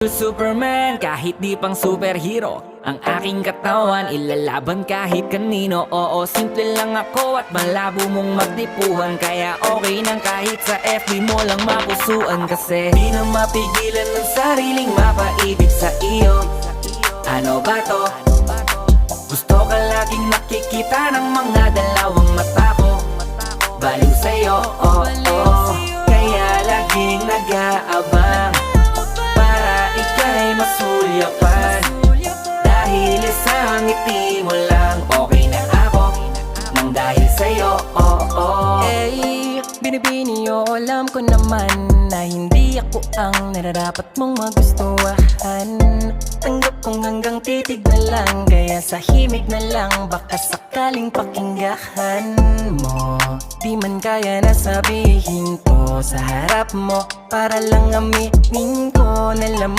Superman, kahit di pang superhero, ang aking katawan ilalaban kahit kanino. Oo, simple lang ako at malabo mong magdipuhan, kaya okay nang kahit sa FB mo lang mapusuan. Kasi di na mapigilan ng sariling mapaibig sa iyo. Ano ba to? Gusto ka laging nakikita ng mga dalawang mata ko. Baliw sa'yo, oh, oh. Kaya laging nag-aabang para ika'y masulyapan. Dahil isang ngiti mo lang, okay na ako nang dahil sa'yo, oh, oh. Eh, binibini o alam ko naman na hindi ako ang nararapat mong magustuhan. Tanggap kong hanggang titig na lang, kaya sa himig na lang baka sakaling pakinggan mo. Di man kaya na sabihin ko sa harap mo, para lang aminin ko na